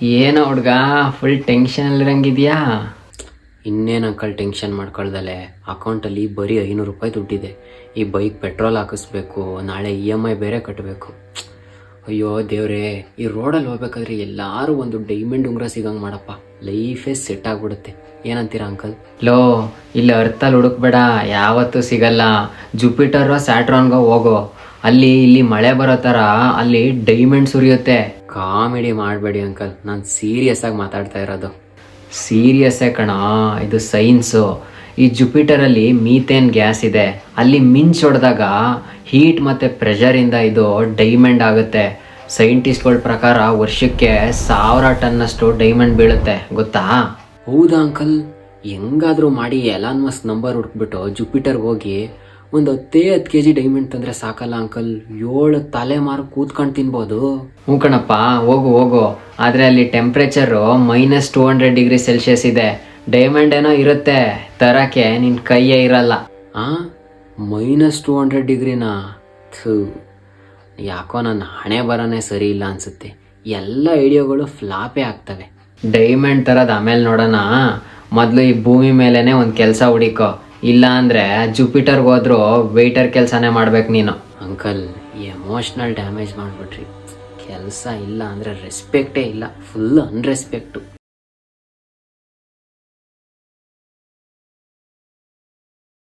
ಏನೋ ಹುಡ್ಗ ಫುಲ್ ಟೆನ್ಷನಲ್ಲಿರಂಗಿದ್ಯಾ? ಇನ್ನೇನು ಅಂಕಲ್ ಟೆನ್ಷನ್ ಮಾಡ್ಕೊಳ್ದಲೆ ಅಕೌಂಟಲ್ಲಿ ಬರೀ 500 ರೂಪಾಯಿ ದುಡ್ಡಿದೆ. ಈ ಬೈಕ್ ಪೆಟ್ರೋಲ್ ಹಾಕಿಸ್ಬೇಕು, ನಾಳೆ EMI ಬೇರೆ ಕಟ್ಟಬೇಕು. ಅಯ್ಯೋ ದೇವ್ರೇ, ಈ ರೋಡಲ್ಲಿ ಹೋಗ್ಬೇಕಾದ್ರೆ ಎಲ್ಲಾರು ಒಂದು ಡೈಮಂಡ್ ಉಂಗುರ ಸಿಗಂಗೆ ಮಾಡಪ್ಪ, ಲೈಫೇ ಸೆಟ್ ಆಗ್ಬಿಡುತ್ತೆ. ಏನಂತೀರಾ ಅಂಕಲ್? ಲೋ, ಇಲ್ಲಿ ಅರ್ಥಲ್ಲಿ ಹುಡುಕ್ಬೇಡ, ಯಾವತ್ತೂ ಸಿಗಲ್ಲ. ಜುಪಿಟರ್ ಸ್ಯಾಟ್ರಾನ್ಗೋ ಹೋಗೋ, ಅಲ್ಲಿ ಇಲ್ಲಿ ಮಳೆ ಬರೋ ಥರ ಅಲ್ಲಿ ಡೈಮಂಡ್ ಸುರಿಯುತ್ತೆ. ಕಾಮಿಡಿ ಮಾಡಬೇಡಿ ಅಂಕಲ್, ನಾನು ಸೀರಿಯಸ್ ಆಗಿ ಮಾತಾಡ್ತಾ ಇರೋದು. ಸೀರಿಯಸ್ಸೇ ಕಣ, ಇದು ಸೈನ್ಸು. ಈ ಜುಪಿಟರಲ್ಲಿ ಮೀಥೇನ್ ಗ್ಯಾಸ್ ಇದೆ. ಅಲ್ಲಿ ಮಿಂಚ್ ಹೊಡೆದಾಗ ಹೀಟ್ ಮತ್ತು ಪ್ರೆಷರಿಂದ ಇದು ಡೈಮಂಡ್ ಆಗುತ್ತೆ. ಸೈಂಟಿಸ್ಟ್ಗಳ ಪ್ರಕಾರ ವರ್ಷಕ್ಕೆ 1000 ಟನ್ನಷ್ಟು ಡೈಮಂಡ್ ಬೀಳುತ್ತೆ, ಗೊತ್ತಾ? ಹೌದಾ ಅಂಕಲ್? ಹೆಂಗಾದರೂ ಮಾಡಿ ಎಲಾನ್ ಮಸ್ಕ್ ನಂಬರ್ ಹುಡುಕ್ಬಿಟ್ಟು ಜುಪಿಟರ್ಗೆ ಹೋಗಿ ಒಂದು 10 kg ಡೈಮಂಡ್ ತಂದರೆ ಸಾಕಲ್ಲ ಅಂಕಲ್? 7 ತಲೆಮಾರು ಕೂತ್ಕೊಂಡು ತಿನ್ಬೋದು. ಹ್ಞೂ ಕಣಪ್ಪ, ಹೋಗು ಹೋಗು. ಆದರೆ ಅಲ್ಲಿ ಟೆಂಪ್ರೇಚರು -200 ಡಿಗ್ರಿ ಸೆಲ್ಸಿಯಸ್ ಇದೆ. ಡೈಮಂಡ್ ಏನೋ ಇರುತ್ತೆ, ತರಕ್ಕೆ ನಿನ್ನ ಕೈಯೇ ಇರಲ್ಲ. -200 ಡಿಗ್ರಿನಾ? ಯಾಕೋ ನನ್ನ ಹಣೆ ಬರನೇ ಸರಿ ಇಲ್ಲ ಅನ್ಸುತ್ತೆ. ಎಲ್ಲ ಐಡಿಯಾಗಳು ಫ್ಲಾಪೇ ಆಗ್ತವೆ. ಡೈಮಂಡ್ ತರದ್ ಆಮೇಲೆ ನೋಡೋಣ, ಮೊದಲು ಈ ಭೂಮಿ ಮೇಲೇನೆ ಒಂದು ಕೆಲಸ ಹುಡುಕೋ. ಇಲ್ಲ ಅಂದರೆ ಜುಪಿಟರ್ಗೆ ಹೋದ್ರೂ ವೆಯ್ಟರ್ ಕೆಲಸನೇ ಮಾಡ್ಬೇಕು ನೀನು. ಅಂಕಲ್, ಎಮೋಷ್ನಲ್ ಡ್ಯಾಮೇಜ್ ಮಾಡಿಬಿಟ್ರಿ. ಕೆಲಸ ಇಲ್ಲ ಅಂದರೆ ರೆಸ್ಪೆಕ್ಟೇ ಇಲ್ಲ, ಫುಲ್ ಅನ್ರೆಸ್ಪೆಕ್ಟು.